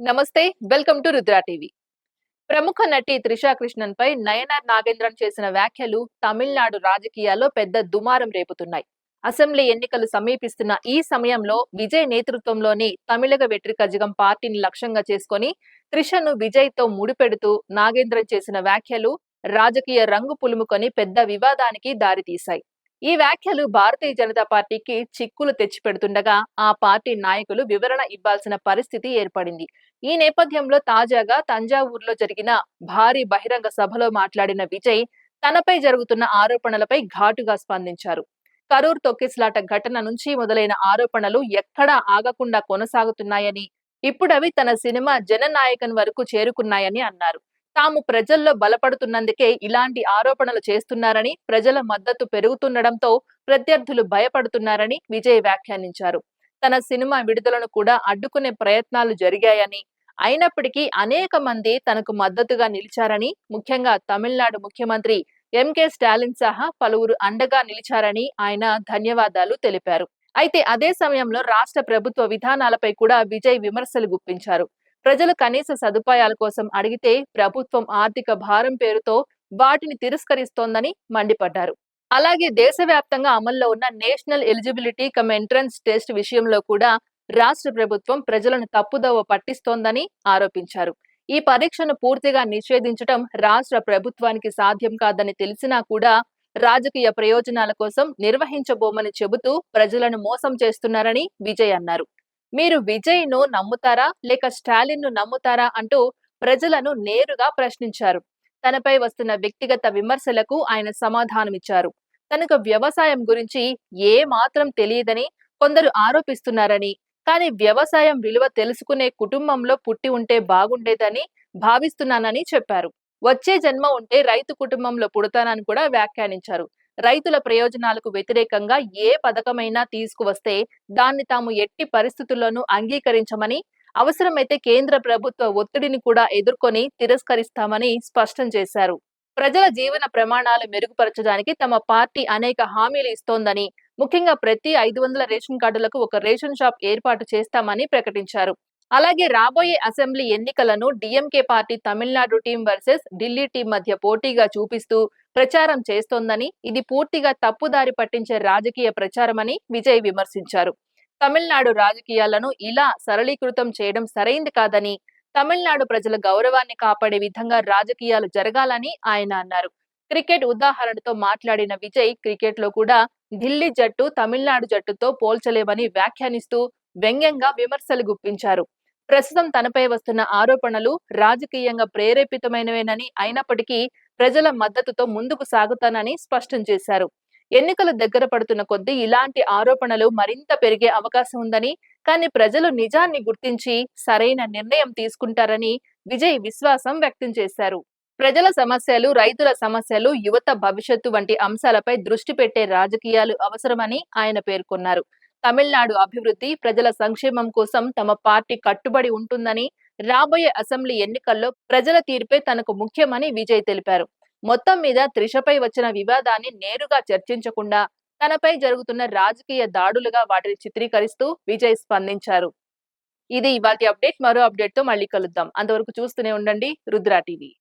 నమస్తే. Welcome to Rudra TV. ప్రముఖ నటి త్రిషా కృష్ణన్ పై నయనార్ నాగేంద్రన్ చేసిన వ్యాఖ్యలు తమిళనాడు రాజకీయాల్లో పెద్ద దుమారం రేపుతున్నాయి. అసెంబ్లీ ఎన్నికలు సమీపిస్తున్న ఈ సమయంలో విజయ్ నేతృత్వంలోని తమిళగ వెట్రికజగం పార్టీని లక్ష్యంగా చేసుకుని త్రిషను విజయ్ తో ముడిపెడుతూ నాగేంద్రన్ చేసిన వ్యాఖ్యలు రాజకీయ రంగు పులుముకొని పెద్ద వివాదానికి దారితీశాయి. ఈ వ్యాఖ్యలు భారతీయ జనతా పార్టీకి చిక్కులు తెచ్చిపెడుతుండగా ఆ పార్టీ నాయకులు వివరణ ఇవ్వాల్సిన పరిస్థితి ఏర్పడింది. ఈ నేపథ్యంలో తాజాగా తంజావూరులో జరిగిన భారీ బహిరంగ సభలో మాట్లాడిన విజయ్ తనపై జరుగుతున్న ఆరోపణలపై ఘాటుగా స్పందించారు. కరూర్ తొక్కిసలాట ఘటన నుంచి మొదలైన ఆరోపణలు ఎక్కడా ఆగకుండా కొనసాగుతున్నాయని, ఇప్పుడవి తన సినిమా జననాయకన్ వరకు చేరుకున్నాయని అన్నారు. తాము ప్రజల్లో బలపడుతున్నందుకే ఇలాంటి ఆరోపణలు చేస్తున్నారని, ప్రజల మద్దతు పెరుగుతుండటంతో ప్రత్యర్థులు భయపడుతున్నారని విజయ్ వ్యాఖ్యానించారు. తన సినిమా విడుదలను కూడా అడ్డుకునే ప్రయత్నాలు జరిగాయని, అయినప్పటికీ అనేక మంది తనకు మద్దతుగా నిలిచారని, ముఖ్యంగా తమిళనాడు ముఖ్యమంత్రి ఎంకే స్టాలిన్ సహా పలువురు అండగా నిలిచారని ఆయన ధన్యవాదాలు తెలిపారు. అయితే అదే సమయంలో రాష్ట్ర ప్రభుత్వ విధానాలపై కూడా విజయ్ విమర్శలు గుప్పించారు. ప్రజలు కనీస సదుపాయాల కోసం అడిగితే ప్రభుత్వం ఆర్థిక భారం పేరుతో వాటిని తిరస్కరిస్తోందని మండిపడ్డారు. అలాగే దేశవ్యాప్తంగా అమల్లో ఉన్న national eligibility cum entrance test విషయంలో కూడా రాష్ట్ర ప్రభుత్వం ప్రజలను తప్పుదోవ పట్టిస్తోందని ఆరోపించారు. ఈ పరీక్షను పూర్తిగా నిషేధించడం రాష్ట్ర ప్రభుత్వానికి సాధ్యం కాదని తెలిసినా కూడా రాజకీయ ప్రయోజనాల కోసం నిర్వహించబోమని చెబుతూ ప్రజలను మోసం చేస్తున్నారని విజయ్ అన్నారు. మీరు విజయ్ ను నమ్ముతారా లేక స్టాలిన్ ను నమ్ముతారా అంటూ ప్రజలను నేరుగా ప్రశ్నించారు. తనపై వస్తున్న వ్యక్తిగత విమర్శలకు ఆయన సమాధానమిచ్చారు. తనకు వ్యవసాయం గురించి ఏ మాత్రం తెలియదని కొందరు ఆరోపిస్తున్నారని, కానీ వ్యవసాయం విలువ తెలుసుకునే కుటుంబంలో పుట్టి ఉంటే బాగుండేదని భావిస్తున్నానని చెప్పారు. వచ్చే జన్మ ఉంటే రైతు కుటుంబంలో పుడతానని కూడా వ్యాఖ్యానించారు. రైతుల ప్రయోజనాలకు వ్యతిరేకంగా ఏ పథకమైనా తీసుకువస్తే దాన్ని తాము ఎట్టి పరిస్థితుల్లోనూ అంగీకరించమని, అవసరమైతే కేంద్ర ప్రభుత్వ ఒత్తిడిని కూడా ఎదుర్కొని తిరస్కరిస్తామని స్పష్టం చేశారు. ప్రజల జీవన ప్రమాణాలు మెరుగుపరచడానికి తమ పార్టీ అనేక హామీలు ఇస్తోందని, ముఖ్యంగా ప్రతి 500 రేషన్ కార్డులకు ఒక రేషన్ షాప్ ఏర్పాటు చేస్తామని ప్రకటించారు. అలాగే రాబోయే అసెంబ్లీ ఎన్నికలను DMK party Tamil Nadu team versus Delhi team మధ్య పోటీగా చూపిస్తూ ప్రచారం చేస్తోందని, ఇది పూర్తిగా తప్పుదారి పట్టించే రాజకీయ ప్రచారమని విజయ్ విమర్శించారు. తమిళనాడు రాజకీయాలను ఇలా సరళీకృతం చేయడం సరైంది కాదని, తమిళనాడు ప్రజల గౌరవాన్ని కాపాడే విధంగా రాజకీయాలు జరగాలని ఆయన అన్నారు. క్రికెట్ ఉదాహరణతో మాట్లాడిన విజయ్ క్రికెట్ లో కూడా ఢిల్లీ జట్టు తమిళనాడు జట్టుతో పోల్చలేమని వ్యాఖ్యానిస్తూ వ్యంగ్యంగా విమర్శలు గుప్పించారు. ప్రస్తుతం తనపై వస్తున్న ఆరోపణలు రాజకీయంగా ప్రేరేపితమైనవేనని, అయినప్పటికీ ప్రజల మద్దతుతో ముందుకు సాగుతానని స్పష్టం చేశారు. ఎన్నికలు దగ్గర పడుతున్న కొద్దీ ఇలాంటి ఆరోపణలు మరింత పెరిగే అవకాశం ఉందని, కానీ ప్రజలు నిజాన్ని గుర్తించి సరైన నిర్ణయం తీసుకుంటారని విజయ్ విశ్వాసం వ్యక్తం చేశారు. ప్రజల సమస్యలు, రైతుల సమస్యలు, యువత భవిష్యత్తు వంటి అంశాలపై దృష్టి పెట్టే రాజకీయాలు అవసరమని ఆయన పేర్కొన్నారు. తమిళనాడు అభివృద్ధి, ప్రజల సంక్షేమం కోసం తమ పార్టీ కట్టుబడి ఉంటుందని, రాబోయే అసెంబ్లీ ఎన్నికల్లో ప్రజల తీర్పే తనకు ముఖ్యమని విజయ్ తెలిపారు. మొత్తం మీద త్రిషపై వచ్చిన వివాదాన్ని నేరుగా చర్చించకుండా తనపై జరుగుతున్న రాజకీయ దాడులుగా వాటిని చిత్రీకరిస్తూ విజయ్ స్పందించారు. ఇది ఇవాల్టి అప్డేట్. మరో అప్డేట్ తో మళ్ళీ కలుద్దాం. అంతవరకు చూస్తూనే ఉండండి రుద్రా టీవీ.